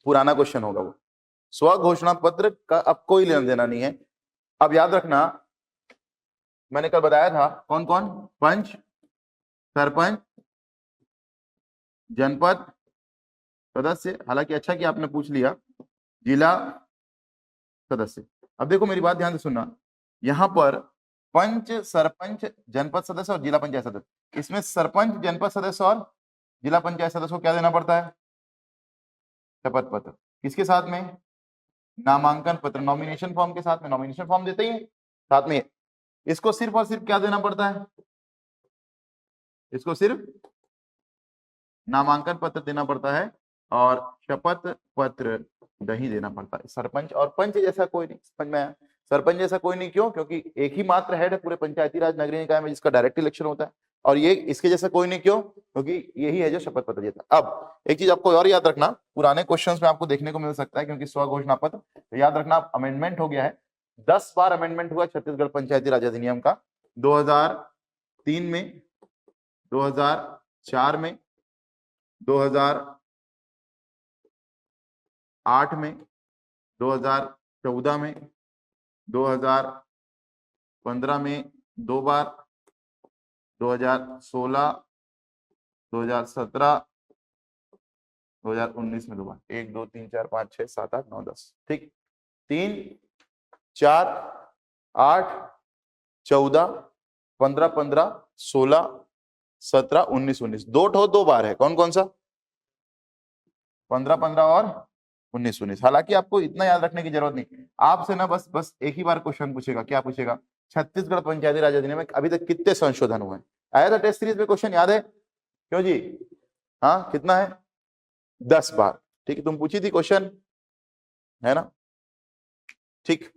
पुराना क्वेश्चन होगा वो। स्व घोषणा पत्र का अब कोई लेना देना नहीं है। अब याद रखना, मैंने कल बताया था कौन कौन, पंच, सरपंच, जनपद सदस्य, हालांकि अच्छा कि आपने पूछ लिया, जिला सदस्य। अब देखो मेरी बात ध्यान से सुनना, यहां पर पंच, सरपंच, जनपद सदस्य और जिला पंचायत सदस्य, इसमें सरपंच, जनपद सदस्य और जिला पंचायत सदस्य को क्या देना पड़ता है? शपथ पत्र। किसके साथ में? नामांकन पत्र, नॉमिनेशन फॉर्म के साथ में। नॉमिनेशन फॉर्म देते ही है साथ में, इसको सिर्फ और सिर्फ क्या देना पड़ता है? इसको सिर्फ नामांकन पत्र देना पड़ता है और शपथ पत्र नहीं देना पड़ता है। सरपंच और पंच जैसा कोई नहीं, समझ में आया? सरपंच जैसा कोई नहीं, क्यों? क्योंकि एक ही मात्र हेड है पूरे पंचायती राज नगरीय निकाय में जिसका डायरेक्ट इलेक्शन होता है, और ये इसके जैसा कोई नहीं, क्यों? क्योंकि यही है जो शपथ पत्र देता है। अब एक चीज आपको और याद रखना, पुराने क्वेश्चंस में आपको देखने को मिल सकता है, क्योंकि स्व घोषणा पत्र, तो याद रखना अमेंडमेंट हो गया है, 10 बार अमेंडमेंट हुआ छत्तीसगढ़ पंचायती राज अधिनियम का। 2003 में, 2004 में, 2008 में, 2014 में, 2015 में 2 बार, 2016, 2017, 2019 में 2 बार। 1 2 3 4 5 6 7 8 9 10, ठीक। 3 4 8 14 15 15 16 17 19 19, 2 बार है। कौन कौन सा? 15 15 और 19 19। हालांकि आपको इतना याद रखने की जरूरत नहीं, आपसे ना बस एक ही बार क्वेश्चन पूछेगा। क्या पूछेगा? छत्तीसगढ़ पंचायती राज अधिनियम में अभी तक कितने संशोधन हुए? आया था टेस्ट सीरीज में क्वेश्चन, याद है? क्यों जी? हाँ, कितना है? 10 बार। ठीक है, तुम पूछी थी क्वेश्चन, है ना? ठीक,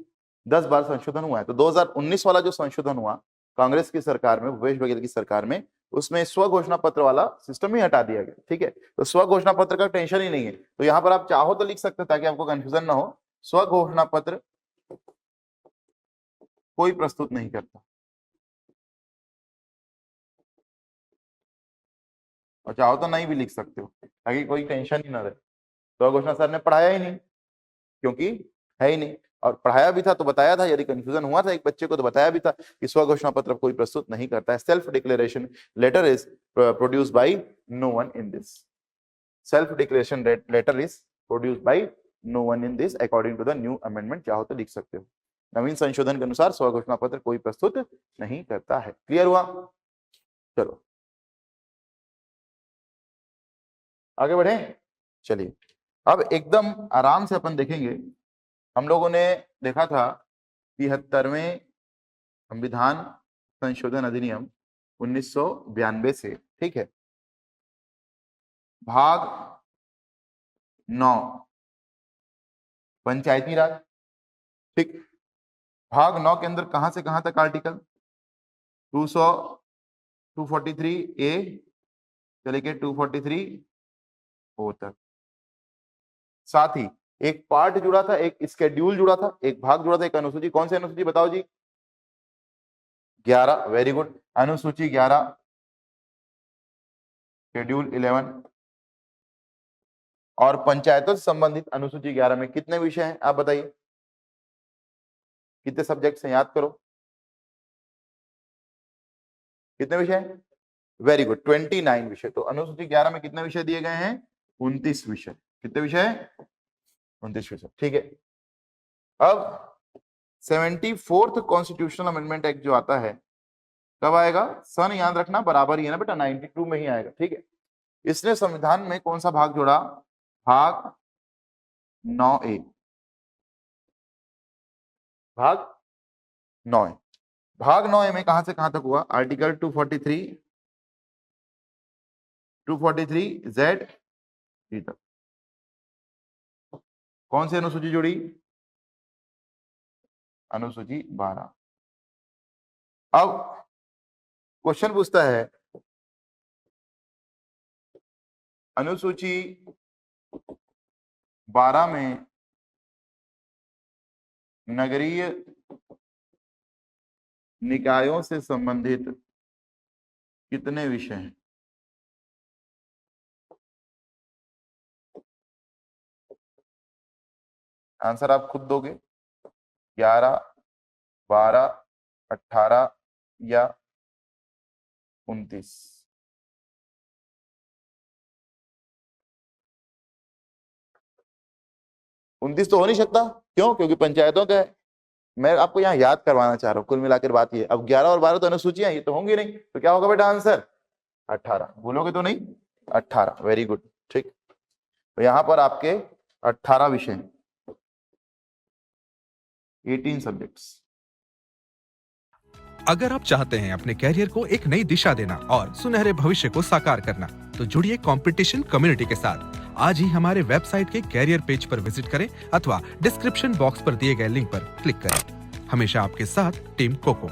10 बार संशोधन हुआ है। तो 2019 वाला जो संशोधन हुआ कांग्रेस की सरकार में, भूपेश बघेल की सरकार में, उसमें स्व घोषणा पत्र वाला सिस्टम ही हटा दिया गया। ठीक है, तो स्व घोषणा पत्र का टेंशन ही नहीं है। तो यहां पर आप चाहो तो लिख सकते ताकि आपको कंफ्यूजन ना हो, स्व घोषणा पत्र कोई प्रस्तुत नहीं करता, और चाहो तो नहीं भी लिख सकते हो ताकि कोई टेंशन ही ना रहे। स्व घोषणा सर ने पढ़ाया ही नहीं, क्योंकि है ही नहीं, और पढ़ाया भी था तो बताया था, यदि कंफ्यूजन हुआ था एक बच्चे को तो बताया भी था कि स्व घोषणा पत्र कोई प्रस्तुत नहीं करता है। Self declaration letter is produced by no one in this. Self declaration letter is produced by no one in this according to the new amendment. चाहो तो लिख सकते हो, नवीन संशोधन के अनुसार स्व घोषणा पत्र कोई प्रस्तुत नहीं करता है। क्लियर हुआ? चलो आगे बढ़े, चलिए अब एकदम आराम से अपन देखेंगे। हम लोगों ने देखा था 73वें संविधान संशोधन अधिनियम 1992 से, ठीक है, भाग 9 पंचायती राज। ठीक, भाग 9 के अंदर कहां से कहां तक आर्टिकल? 200 243A से लेके 243O तक। साथ ही एक पार्ट जुड़ा था, एक स्केड्यूल जुड़ा था, एक भाग जुड़ा था, एक अनुसूची। कौन सी अनुसूची बताओ जी? 11, वेरी गुड, अनुसूची 11, शेड्यूल 11। और पंचायतों से संबंधित अनुसूची 11 में कितने विषय हैं आप बताइए? कितने सब्जेक्ट्स हैं, याद करो, कितने विषय हैं? वेरी गुड, 29 विषय। तो अनुसूची 11 में कितने विषय दिए गए हैं? 29 विषय। कितने विषय? 29 विषय, ठीक है। अब 74th कॉन्स्टिट्यूशनल अमेंडमेंट एक्ट जो आता है, कब आएगा? सन याद रखना बराबर ही है ना बेटा, 92 में ही आएगा, ठीक है। इसने संविधान में कौन सा भाग जोड़ा? भाग 9A, भाग 9A। भाग 9A में कहां से कहां तक हुआ? आर्टिकल 243Z तक। कौन सी अनुसूची जुड़ी? अनुसूची 12। अब क्वेश्चन पूछता है, अनुसूची 12 में नगरीय निकायों से संबंधित कितने विषय हैं? आंसर आप खुद दोगे, 11, 12, 18 या 29? उनतीस तो हो नहीं सकता, क्यों? क्योंकि पंचायतों का है। मैं आपको यहाँ याद करवाना चाह रहा हूँ, कुल मिलाकर बात ये। अब 11 और 12 तो अनुसूचियां, ये तो होंगी नहीं, तो क्या होगा बेटा आंसर? 18। भूलोगे तो नहीं? 18, वेरी गुड। ठीक, तो यहाँ पर आपके 18 विषय, 18 सब्जेक्ट्स। अगर आप चाहते हैं अपने कैरियर को एक नई दिशा देना और सुनहरे भविष्य को साकार करना, तो जुड़िए कंपटीशन कम्युनिटी के साथ। आज ही हमारे वेबसाइट के कैरियर पेज पर विजिट करें अथवा डिस्क्रिप्शन बॉक्स पर दिए गए लिंक पर क्लिक करें। हमेशा आपके साथ टीम कोको।